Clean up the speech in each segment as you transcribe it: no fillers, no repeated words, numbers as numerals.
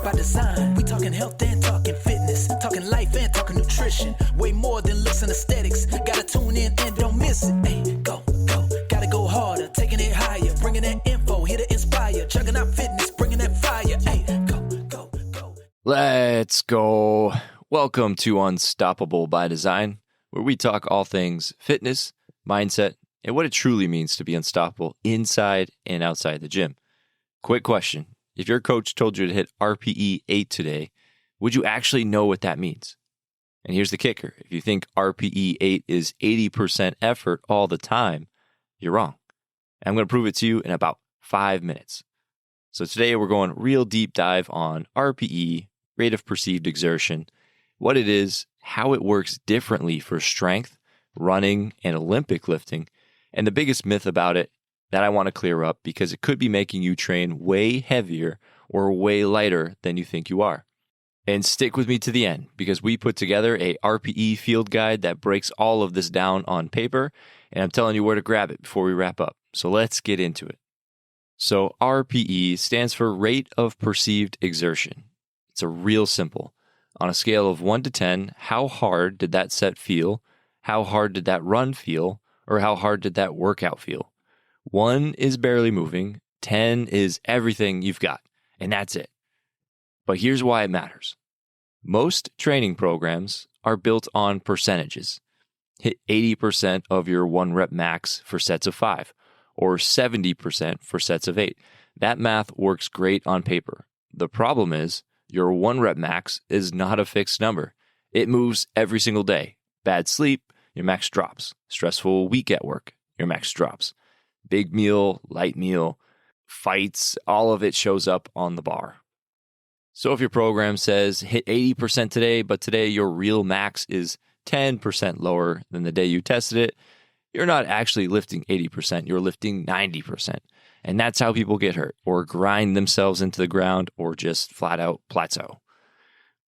by design. We talking health and talking fitness, talking life and talking nutrition. Way more than looks and aesthetics. Gotta tune in and don't miss it. Hey, go, gotta go harder, taking it higher, bringing that info here to inspire, chugging out fitness, bringing that fire. Hey, go. Let's go. Welcome to Unstoppable by Design, where we talk all things fitness, mindset, and what it truly means to be unstoppable inside and outside the gym. Quick question. If your coach told you to hit RPE 8 today, would you actually know what that means? And here's the kicker. If you think RPE 8 is 80% effort all the time, you're wrong. I'm going to prove it to you in about 5 minutes. So today we're going real deep dive on RPE, Rate of Perceived Exertion, what it is, how it works differently for strength, running, and Olympic lifting, and the biggest myth about it that I want to clear up because it could be making you train way heavier or way lighter than you think you are. And stick with me to the end because we put together a RPE field guide that breaks all of this down on paper, and I'm telling you where to grab it before we wrap up. So let's get into it. So RPE stands for Rate of Perceived Exertion. It's a real simple. On a scale of 1 to 10, how hard did that set feel? How hard did that run feel? Or how hard did that workout feel? 1 is barely moving, 10 is everything you've got, and that's it. But here's why it matters. Most training programs are built on percentages. Hit 80% of your 1 rep max for sets of 5, or 70% for sets of 8. That math works great on paper. The problem is, your 1 rep max is not a fixed number. It moves every single day. Bad sleep, your max drops. Stressful week at work, your max drops. Big meal, light meal, fights, all of it shows up on the bar. So if your program says hit 80% today, but today your real max is 10% lower than the day you tested it, you're not actually lifting 80%, you're lifting 90%. And that's how people get hurt or grind themselves into the ground or just flat out plateau.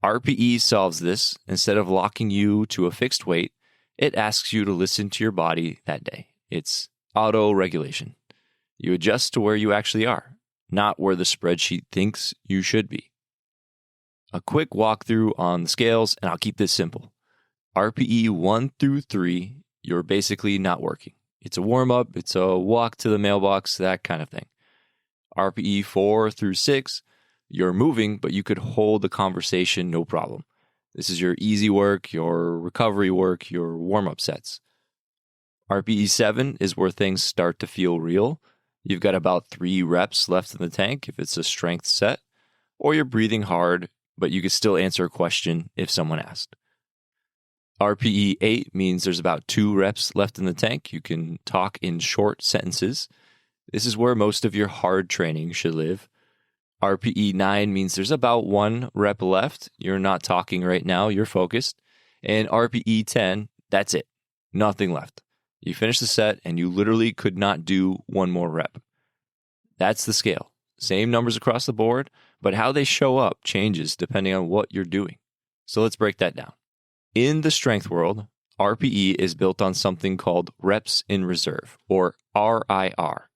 RPE solves this. Instead of locking you to a fixed weight, it asks you to listen to your body that day. It's auto-regulation. You adjust to where you actually are, not where the spreadsheet thinks you should be. A quick walkthrough on the scales, and I'll keep this simple. RPE 1 through 3, you're basically not working. It's a warm-up, it's a walk to the mailbox, that kind of thing. RPE 4 through 6, you're moving, but you could hold a conversation no problem. This is your easy work, your recovery work, your warm-up sets. RPE 7 is where things start to feel real. You've got about 3 reps left in the tank if it's a strength set, or you're breathing hard, but you can still answer a question if someone asked. RPE 8 means there's about 2 reps left in the tank. You can talk in short sentences. This is where most of your hard training should live. RPE 9 means there's about 1 rep left. You're not talking right now, you're focused. And RPE 10, that's it. Nothing left. You finish the set and you literally could not do 1 more rep. That's the scale. Same numbers across the board, but how they show up changes depending on what you're doing. So let's break that down. In the strength world, RPE is built on something called reps in reserve, or RIR.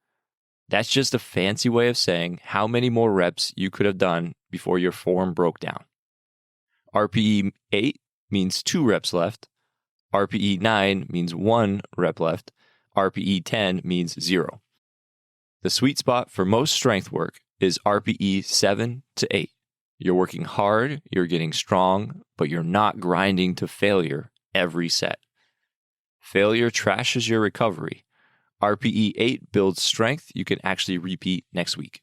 That's just a fancy way of saying how many more reps you could have done before your form broke down. RPE 8 means 2 reps left. RPE 9 means 1 rep left. RPE 10 means 0. The sweet spot for most strength work is RPE 7 to 8. You're working hard, you're getting strong, but you're not grinding to failure every set. Failure trashes your recovery. RPE 8 builds strength you can actually repeat next week.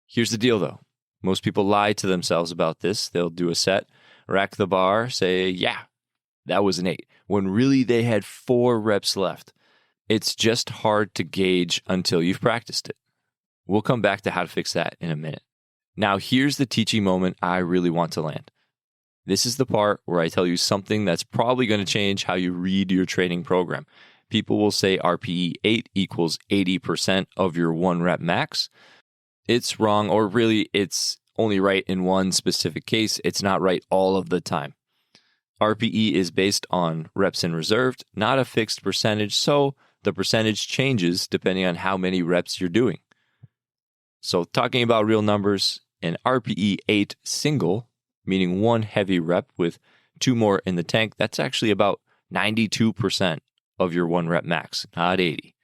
Here's the deal though. Most people lie to themselves about this. They'll do a set, rack the bar, say, yeah, that was an 8, when really they had 4 reps left. It's just hard to gauge until you've practiced it. We'll come back to how to fix that in a minute. Now, here's the teaching moment I really want to land. This is the part where I tell you something that's probably going to change how you read your training program. People will say RPE 8 equals 80% of your 1 rep max. It's wrong, or really it's only right in one specific case. It's not right all of the time. RPE is based on reps in reserved, not a fixed percentage, so the percentage changes depending on how many reps you're doing. So talking about real numbers, an RPE 8 single, meaning one heavy rep with 2 more in the tank, that's actually about 92% of your 1 rep max, not 80.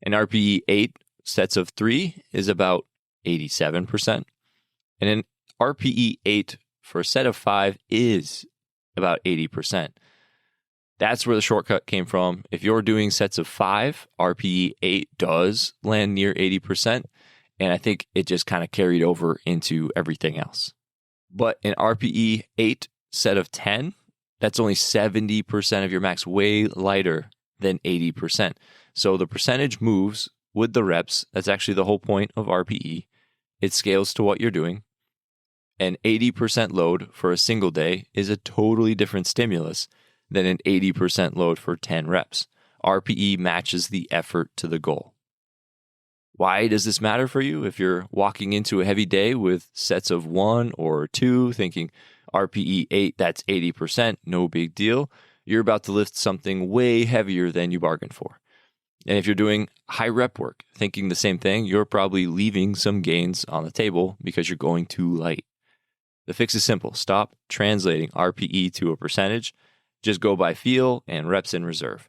An RPE 8 sets of 3 is about 87%. And an RPE 8 for a set of 5 is about 80%. That's where the shortcut came from. If you're doing sets of 5, RPE 8 does land near 80%. And I think it just kind of carried over into everything else. But an RPE 8 set of 10, that's only 70% of your max, way lighter than 80%. So the percentage moves with the reps. That's actually the whole point of RPE. It scales to what you're doing. An 80% load for a single day is a totally different stimulus than an 80% load for 10 reps. RPE matches the effort to the goal. Why does this matter for you? If you're walking into a heavy day with sets of 1 or 2, thinking RPE 8, that's 80%, no big deal, you're about to lift something way heavier than you bargained for. And if you're doing high rep work, thinking the same thing, you're probably leaving some gains on the table because you're going too light. The fix is simple. Stop translating RPE to a percentage. Just go by feel and reps in reserve.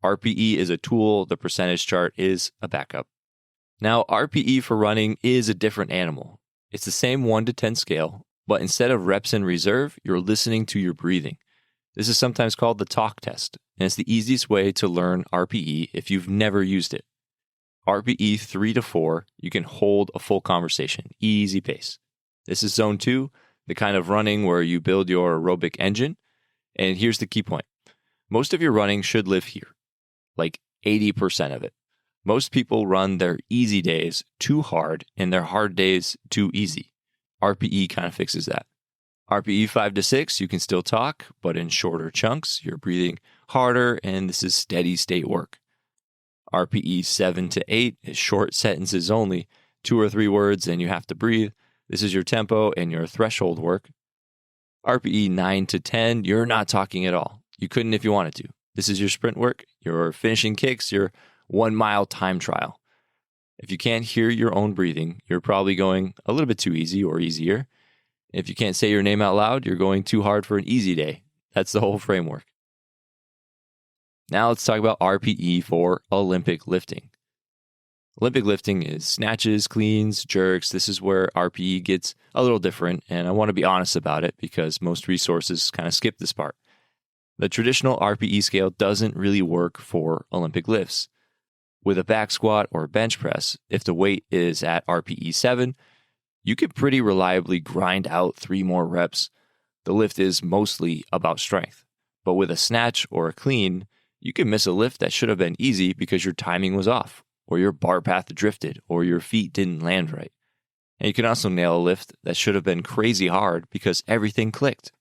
RPE is a tool. The percentage chart is a backup. Now, RPE for running is a different animal. It's the same 1 to 10 scale, but instead of reps in reserve, you're listening to your breathing. This is sometimes called the talk test, and it's the easiest way to learn RPE if you've never used it. RPE 3 to 4, you can hold a full conversation, easy pace. This is zone 2, the kind of running where you build your aerobic engine. And here's the key point. Most of your running should live here, like 80% of it. Most people run their easy days too hard and their hard days too easy. RPE kind of fixes that. RPE 5 to 6, you can still talk, but in shorter chunks, you're breathing harder, and this is steady state work. RPE 7 to 8 is short sentences only, 2 or 3 words, and you have to breathe. This is your tempo and your threshold work. RPE 9 to 10, you're not talking at all. You couldn't if you wanted to. This is your sprint work, your finishing kicks, your 1 mile time trial. If you can't hear your own breathing, you're probably going a little bit too easy or easier. If you can't say your name out loud, you're going too hard for an easy day. That's the whole framework. Now let's talk about RPE for Olympic lifting. Olympic lifting is snatches, cleans, jerks. This is where RPE gets a little different, and I want to be honest about it because most resources kind of skip this part. The traditional RPE scale doesn't really work for Olympic lifts. With a back squat or bench press, if the weight is at RPE 7, you can pretty reliably grind out 3 more reps. The lift is mostly about strength. But with a snatch or a clean, you can miss a lift that should have been easy because your timing was off, or your bar path drifted, or your feet didn't land right. And you can also nail a lift that should have been crazy hard because everything clicked.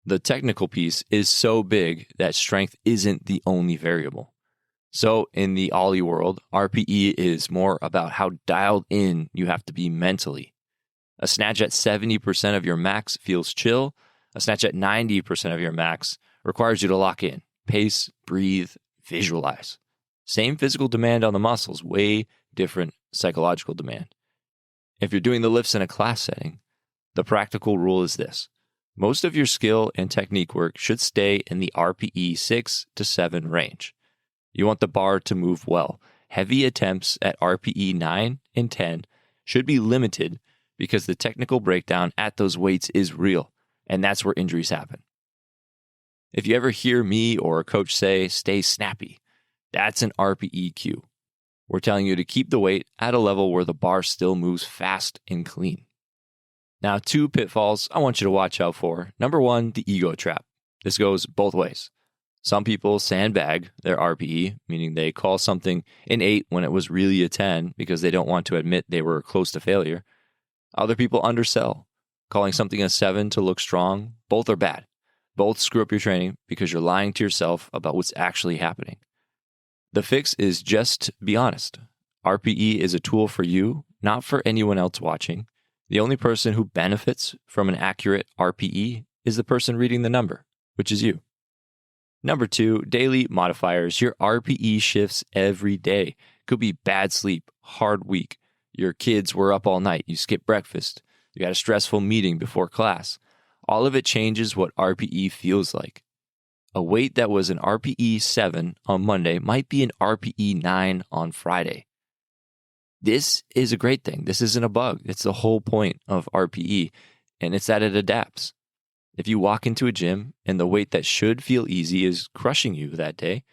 The technical piece is so big that strength isn't the only variable. So in the ollie world, RPE is more about how dialed in you have to be mentally. A snatch at 70% of your max feels chill. A snatch at 90% of your max requires you to lock in, pace, breathe, visualize. Same physical demand on the muscles, way different psychological demand. If you're doing the lifts in a class setting, the practical rule is this. Most of your skill and technique work should stay in the RPE 6 to 7 range. You want the bar to move well. Heavy attempts at RPE 9 and 10 should be limited because the technical breakdown at those weights is real, and that's where injuries happen. If you ever hear me or a coach say, stay snappy, that's an RPE cue. We're telling you to keep the weight at a level where the bar still moves fast and clean. Now, 2 pitfalls I want you to watch out for. Number 1, the ego trap. This goes both ways. Some people sandbag their RPE, meaning they call something an 8 when it was really a 10 because they don't want to admit they were close to failure. Other people undersell, calling something a 7 to look strong. Both are bad. Both screw up your training because you're lying to yourself about what's actually happening. The fix is just be honest. RPE is a tool for you, not for anyone else watching. The only person who benefits from an accurate RPE is the person reading the number, which is you. Number 2, daily modifiers. Your RPE shifts every day. Could be bad sleep, hard week. Your kids were up all night. You skipped breakfast. You got a stressful meeting before class. All of it changes what RPE feels like. A weight that was an RPE 7 on Monday might be an RPE 9 on Friday. This is a great thing. This isn't a bug. It's the whole point of RPE, and it's that it adapts. If you walk into a gym and the weight that should feel easy is crushing you that day,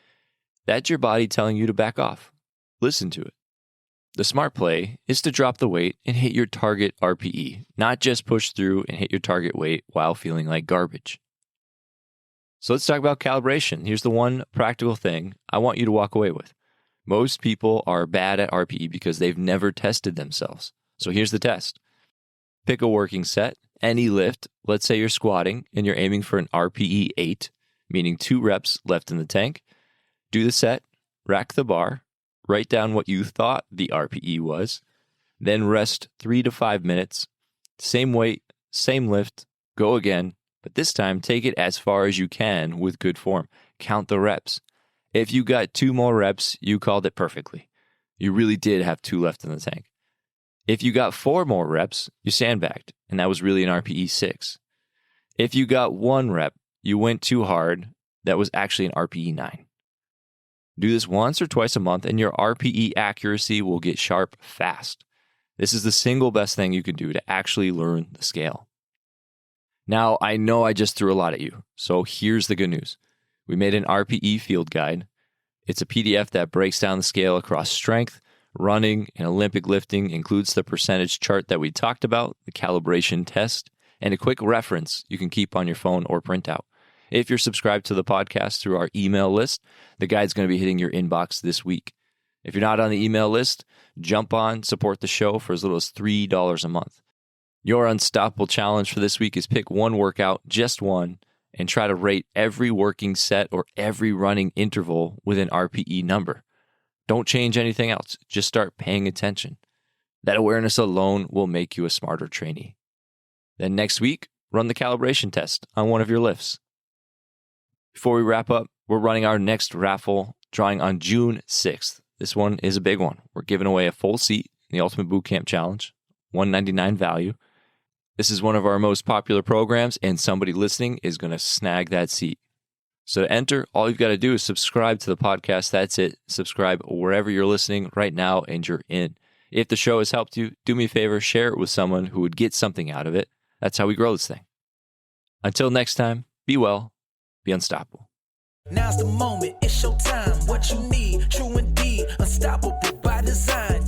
that's your body telling you to back off. Listen to it. The smart play is to drop the weight and hit your target RPE, not just push through and hit your target weight while feeling like garbage. So let's talk about calibration. Here's the one practical thing I want you to walk away with. Most people are bad at RPE because they've never tested themselves. So here's the test. Pick a working set, any lift. Let's say you're squatting and you're aiming for an RPE 8, meaning 2 reps left in the tank. Do the set, rack the bar, write down what you thought the RPE was, then rest 3 to 5 minutes. Same weight, same lift, go again, but this time take it as far as you can with good form. Count the reps. If you got 2 more reps, you called it perfectly. You really did have 2 left in the tank. If you got 4 more reps, you sandbagged, and that was really an RPE 6. If you got 1 rep, you went too hard, that was actually an RPE 9. Do this once or twice a month, and your RPE accuracy will get sharp fast. This is the single best thing you can do to actually learn the scale. Now, I know I just threw a lot at you, so here's the good news. We made an RPE field guide. It's a PDF that breaks down the scale across strength, running, and Olympic lifting, includes the percentage chart that we talked about, the calibration test, and a quick reference you can keep on your phone or print out. If you're subscribed to the podcast through our email list, the guide's going to be hitting your inbox this week. If you're not on the email list, jump on, support the show for as little as $3 a month. Your unstoppable challenge for this week is pick one workout, just one, and try to rate every working set or every running interval with an RPE number. Don't change anything else. Just start paying attention. That awareness alone will make you a smarter trainee. Then next week, run the calibration test on one of your lifts. Before we wrap up, we're running our next raffle, drawing on June 6th. This one is a big one. We're giving away a full seat in the Ultimate Bootcamp Challenge, $199 value. This is one of our most popular programs, and somebody listening is going to snag that seat. So to enter, all you've got to do is subscribe to the podcast. That's it. Subscribe wherever you're listening right now, and you're in. If the show has helped you, do me a favor, share it with someone who would get something out of it. That's how we grow this thing. Until next time, be well, be unstoppable. Now's the moment, it's your time. What you need, true indeed, unstoppable by design.